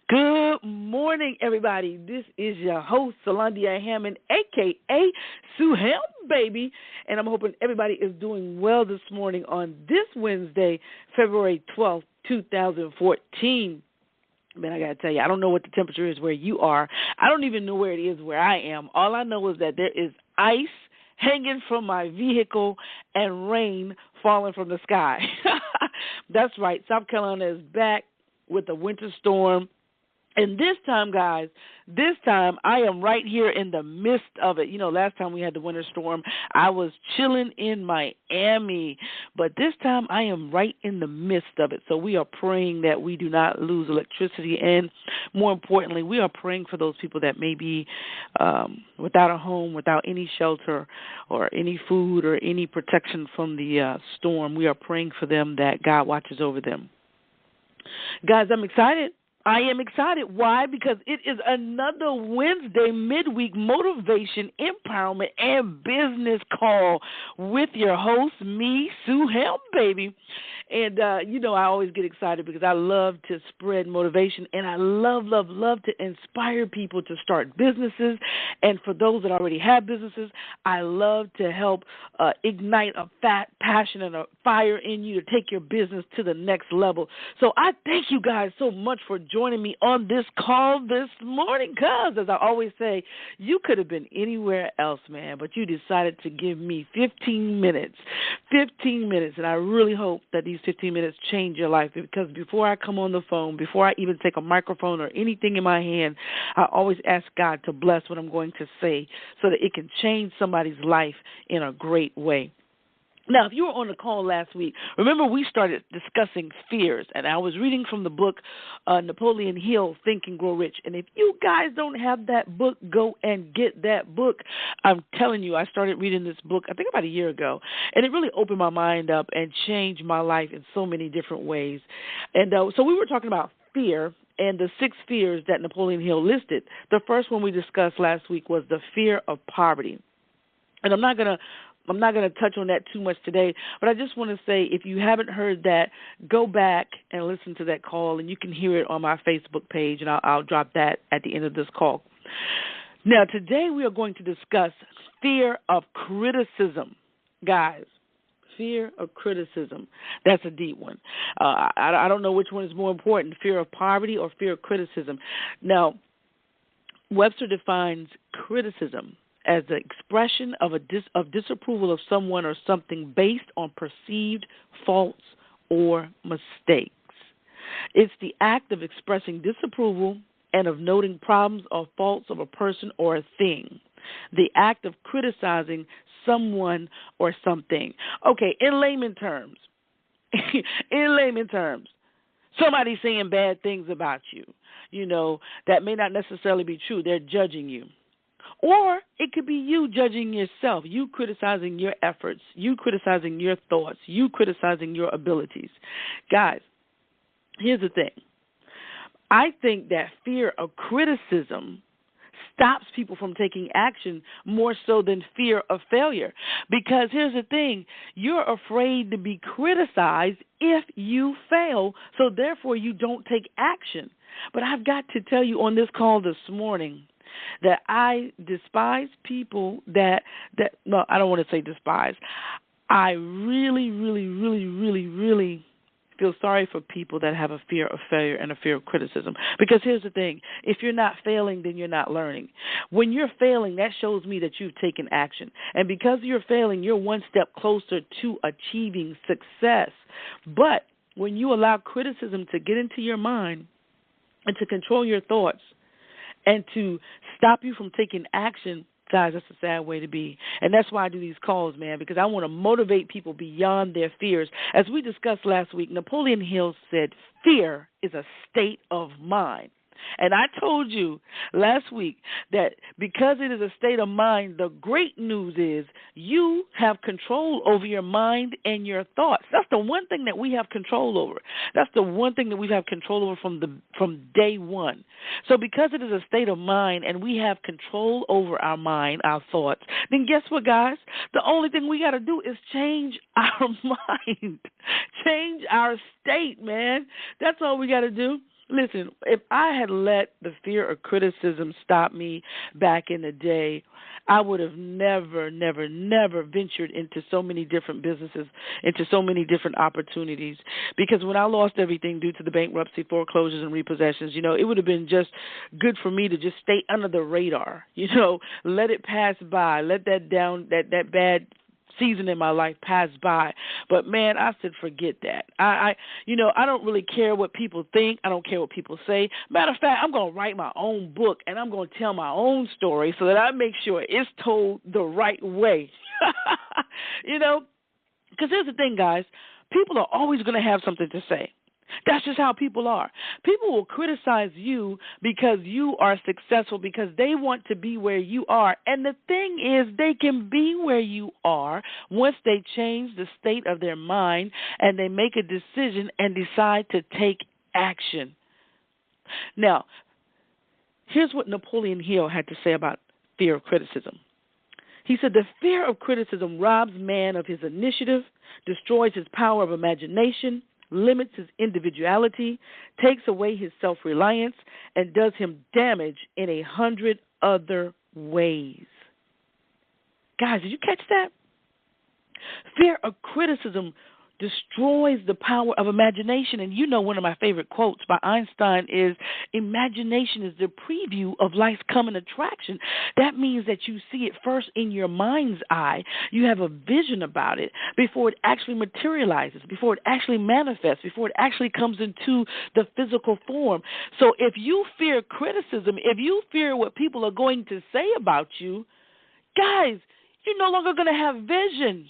Good morning, everybody. This is your host, Sulondia Hammond, a.k.a. Sueham, baby. And I'm hoping everybody is doing well this morning on this Wednesday, February 12th, 2014. Man, I got to tell you, I don't know what the temperature is where you are. I don't even know where it is where I am. All I know is that there is ice hanging from my vehicle and rain falling from the sky. That's right. South Carolina is back with a winter storm. And this time, guys, I am right here in the midst of it. You know, last time we had the winter storm, I was chilling in Miami. But this time, I am right in the midst of it. So we are praying that we do not lose electricity. And more importantly, we are praying for those people that may be without a home, without any shelter or any food or any protection from the storm. We are praying for them that God watches over them. Guys, I'm excited. I am excited. Why? Because it is another Wednesday midweek motivation, empowerment, and business call with your host, me, Sueham, baby. And, I always get excited because I love to spread motivation, and I love to inspire people to start businesses. And for those that already have businesses, I love to help ignite a passion and a fire in you to take your business to the next level. So I thank you guys so much for joining me on this call this morning because, as I always say, you could have been anywhere else, man, but you decided to give me 15 minutes, and I really hope that these 15 minutes change your life because before I come on the phone, before I even take a microphone or anything in my hand, I always ask God to bless what I'm going to say so that it can change somebody's life in a great way. Now, if you were on the call last week, remember we started discussing fears, and I was reading from the book Napoleon Hill, Think and Grow Rich. And if you guys don't have that book, go and get that book. I'm telling you, I started reading this book, I think about a year ago, and it really opened my mind up and changed my life in so many different ways. And so we were talking about fear and the 6 fears that Napoleon Hill listed. The first one we discussed last week was the fear of poverty. And I'm not going to touch on that too much today, but I just want to say if you haven't heard that, go back and listen to that call, and you can hear it on my Facebook page, and I'll drop that at the end of this call. Now, today we are going to discuss fear of criticism. Guys, fear of criticism. That's a deep one. I don't know which one is more important, fear of poverty or fear of criticism. Now, Webster defines criticism as the expression of disapproval of someone or something based on perceived faults or mistakes. It's the act of expressing disapproval and of noting problems or faults of a person or a thing. The act of criticizing someone or something. Okay, in layman terms, somebody's saying bad things about you, that may not necessarily be true. They're judging you. Or it could be you judging yourself, you criticizing your efforts, you criticizing your thoughts, you criticizing your abilities. Guys, here's the thing. I think that fear of criticism stops people from taking action more so than fear of failure. Because here's the thing, you're afraid to be criticized if you fail, so therefore you don't take action. But I've got to tell you on this call this morning, that I despise people I don't want to say despise. I really feel sorry for people that have a fear of failure and a fear of criticism. Because here's the thing. If you're not failing, then you're not learning. When you're failing, that shows me that you've taken action. And because you're failing, you're one step closer to achieving success. But when you allow criticism to get into your mind and to control your thoughts, and to stop you from taking action, guys, that's a sad way to be. And that's why I do these calls, man, because I want to motivate people beyond their fears. As we discussed last week, Napoleon Hill said, fear is a state of mind. And I told you last week that because it is a state of mind, the great news is you have control over your mind and your thoughts. That's the one thing that we have control over. That's the one thing that we have control over from day one. So because it is a state of mind and we have control over our mind, our thoughts, then guess what, guys? The only thing we got to do is change our mind, change our state, man. That's all we got to do. Listen, if I had let the fear of criticism stop me back in the day, I would have never ventured into so many different businesses, into so many different opportunities. Because when I lost everything due to the bankruptcy, foreclosures, and repossessions, it would have been just good for me to just stay under the radar, let it pass by, let that bad season in my life passed by. But man, I said forget that. I don't really care what people think. I don't care what people say. Matter of fact, I'm going to write my own book and I'm going to tell my own story so that I make sure it's told the right way. Because here's the thing, guys. People are always going to have something to say. That's just how people are. People will criticize you because you are successful, because they want to be where you are. And the thing is, they can be where you are once they change the state of their mind and they make a decision and decide to take action. Now, here's what Napoleon Hill had to say about fear of criticism. He said, the fear of criticism robs man of his initiative, destroys his power of imagination, limits his individuality, takes away his self-reliance, and does him damage in 100 other ways. Guys, did you catch that? Fear of criticism destroys the power of imagination. And one of my favorite quotes by Einstein is, imagination is the preview of life's coming attraction. That means that you see it first in your mind's eye. You have a vision about it before it actually materializes, before it actually manifests, before it actually comes into the physical form. So if you fear criticism, if you fear what people are going to say about you, guys, you're no longer going to have vision.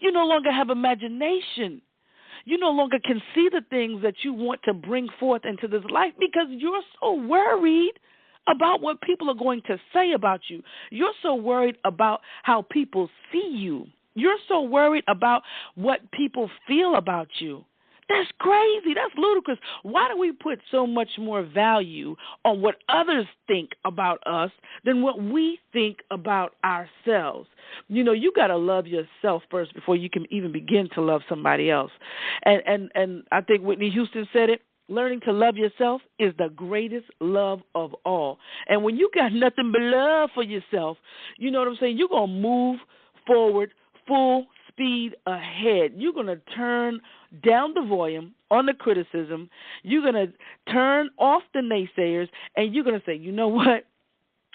You no longer have imagination. You no longer can see the things that you want to bring forth into this life because you're so worried about what people are going to say about you. You're so worried about how people see you. You're so worried about what people feel about you. That's crazy. That's ludicrous. Why do we put so much more value on what others think about us than what we think about ourselves? You got to love yourself first before you can even begin to love somebody else. And I think Whitney Houston said it. Learning to love yourself is the greatest love of all. And when you got nothing but love for yourself, you know what I'm saying? You're going to move forward full speed ahead. You're going to turn down the volume on the criticism. You're going to turn off the naysayers, and you're going to say, you know what?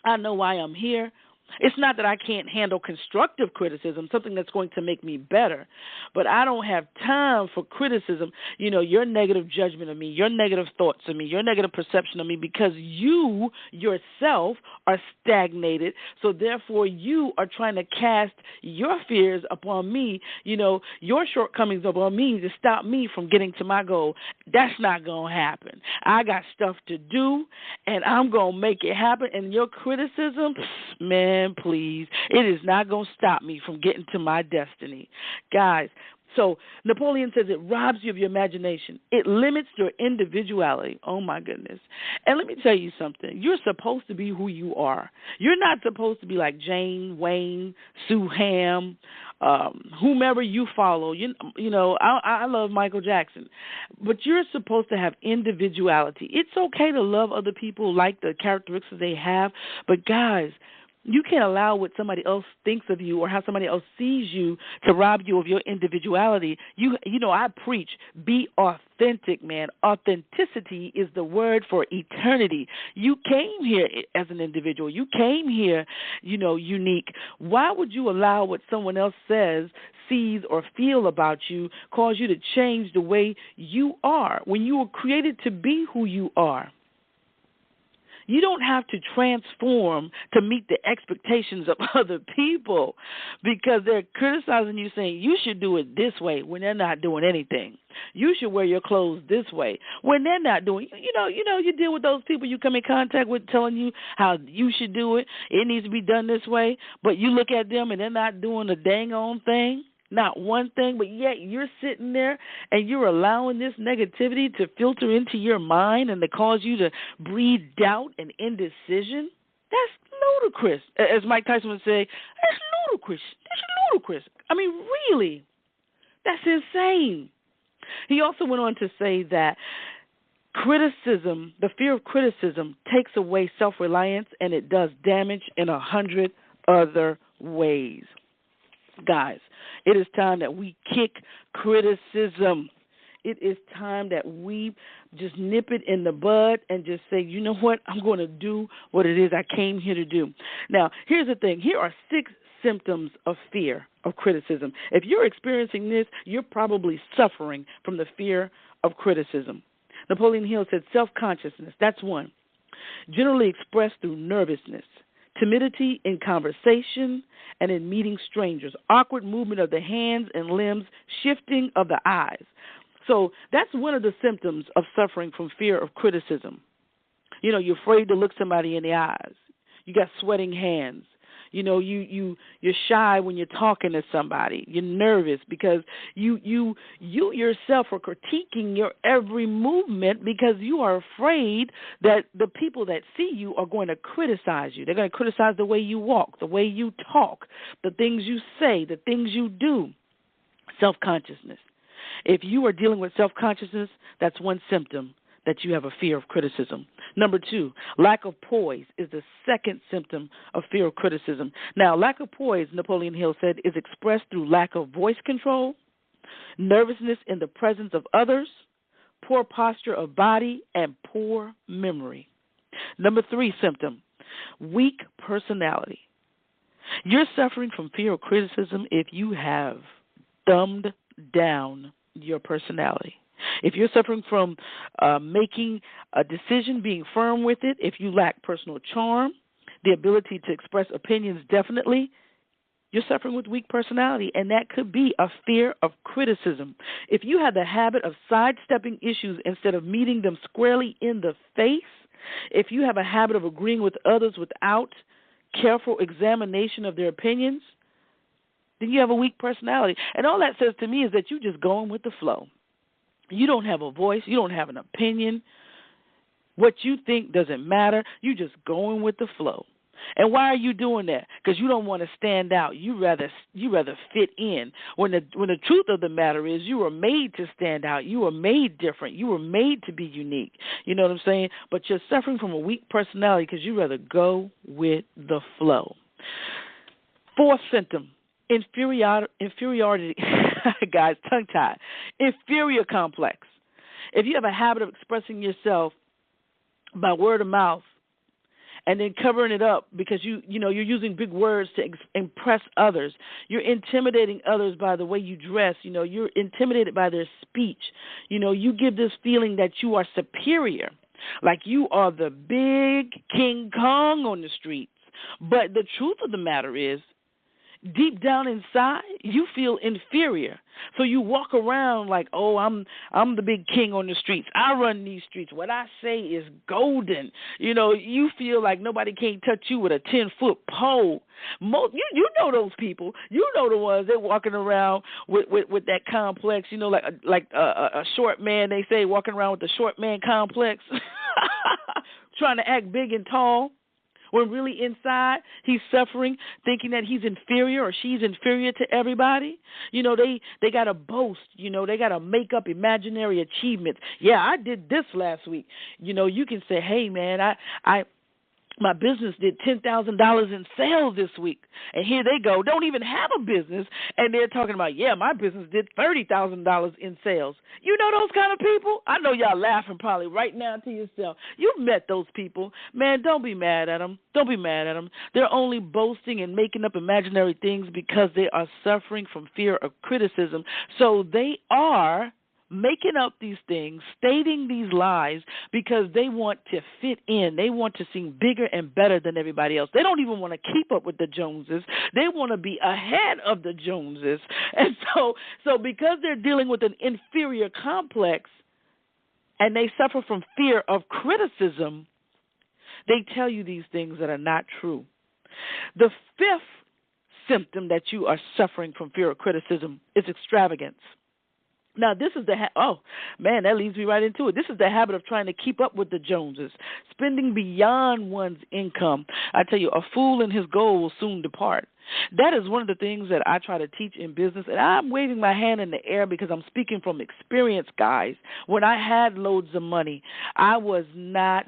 I know why I'm here. It's not that I can't handle constructive criticism, something that's going to make me better, but I don't have time for criticism, your negative judgment of me, your negative thoughts of me, your negative perception of me, because you yourself are stagnated, so therefore you are trying to cast your fears upon me, your shortcomings upon me to stop me from getting to my goal. That's not going to happen. I got stuff to do, and I'm going to make it happen, and your criticism, man, please, it is not going to stop me from getting to my destiny. Guys, so Napoleon says it robs you of your imagination. It limits your individuality. Oh, my goodness. And let me tell you something. You're supposed to be who you are. You're not supposed to be like Jane, Wayne, sueham, whomever you follow. I love Michael Jackson. But you're supposed to have individuality. It's okay to love other people, like the characteristics they have. But, guys, you can't allow what somebody else thinks of you or how somebody else sees you to rob you of your individuality. I preach, be authentic, man. Authenticity is the word for eternity. You came here as an individual. You came here, unique. Why would you allow what someone else says, sees, or feel about you cause you to change the way you are when you were created to be who you are? You don't have to transform to meet the expectations of other people because they're criticizing you, saying you should do it this way when they're not doing anything. You should wear your clothes this way when they're not doing. You deal with those people you come in contact with telling you how you should do it. It needs to be done this way, but you look at them and they're not doing a dang on thing. Not one thing, but yet you're sitting there and you're allowing this negativity to filter into your mind and to cause you to breed doubt and indecision. That's ludicrous. As Mike Tyson would say, that's ludicrous. That's ludicrous. I mean, really, that's insane. He also went on to say that Criticism, the fear of criticism, takes away self-reliance, and it does damage in 100 other ways. Guys, it is time that we kick criticism. It is time that we just nip it in the bud and just say, you know what, I'm going to do what it is I came here to do. Now, here's the thing. Here are 6 symptoms of fear of criticism. If you're experiencing this, you're probably suffering from the fear of criticism. Napoleon Hill said self-consciousness, that's one, generally expressed through nervousness, timidity in conversation and in meeting strangers, awkward movement of the hands and limbs, shifting of the eyes. So that's one of the symptoms of suffering from fear of criticism. You know, you're afraid to look somebody in the eyes. You got sweating hands. You know, you're shy when you're talking to somebody. You're nervous because you yourself are critiquing your every movement because you are afraid that the people that see you are going to criticize you. They're going to criticize the way you walk, the way you talk, the things you say, the things you do. Self-consciousness. If you are dealing with self-consciousness, that's one symptom that you have a fear of criticism. Number 2, lack of poise is the second symptom of fear of criticism. Now, lack of poise, Napoleon Hill said, is expressed through lack of voice control, nervousness in the presence of others, poor posture of body, and poor memory. Number 3 symptom, weak personality. You're suffering from fear of criticism if you have dumbed down your personality. If you're suffering from making a decision, being firm with it, if you lack personal charm, the ability to express opinions definitely, you're suffering with weak personality, and that could be a fear of criticism. If you have the habit of sidestepping issues instead of meeting them squarely in the face, if you have a habit of agreeing with others without careful examination of their opinions, then you have a weak personality. And all that says to me is that you're just going with the flow. You don't have a voice. You don't have an opinion. What you think doesn't matter. You're just going with the flow. And why are you doing that? Because you don't want to stand out. You rather fit in. When the truth of the matter is, you were made to stand out. You were made different. You were made to be unique. You know what I'm saying? But you're suffering from a weak personality because you rather go with the flow. 4th symptom. Inferiority, guys, tongue-tied. Inferior complex. If you have a habit of expressing yourself by word of mouth and then covering it up because you're using big words to impress others, you're intimidating others by the way you dress. You know, you're intimidated by their speech. You know, you give this feeling that you are superior, like you are the big King Kong on the streets. But the truth of the matter is, deep down inside, you feel inferior. So you walk around like, oh, I'm the big king on the streets. I run these streets. What I say is golden. You know, you feel like nobody can touch you with a 10-foot pole. You know those people. You know the ones that walking around with that complex, you know, like a short man, they say, walking around with the short man complex, trying to act big and tall. When really inside he's suffering, thinking that he's inferior or she's inferior to everybody. You know, they got to boast. You know, they got to make up imaginary achievements. Yeah, I did this last week. You know, you can say, hey, man, my business did $10,000 in sales this week. And here they go, don't even have a business, and they're talking about, yeah, my business did $30,000 in sales. You know those kind of people? I know y'all laughing probably right now to yourself. You've met those people. Man, don't be mad at them. Don't be mad at them. They're only boasting and making up imaginary things because they are suffering from fear of criticism. So they are making up these things, stating these lies because they want to fit in. They want to seem bigger and better than everybody else. They don't even want to keep up with the Joneses. They want to be ahead of the Joneses. And so because they're dealing with an inferior complex and they suffer from fear of criticism, they tell you these things that are not true. The 5th symptom that you are suffering from fear of criticism is extravagance. Now, this is the oh, man, that leads me right into it. This is the habit of trying to keep up with the Joneses, spending beyond one's income. I tell you, a fool in his goal will soon depart. That is one of the things that I try to teach in business, and I'm waving my hand in the air because I'm speaking from experience, guys. When I had loads of money, I was not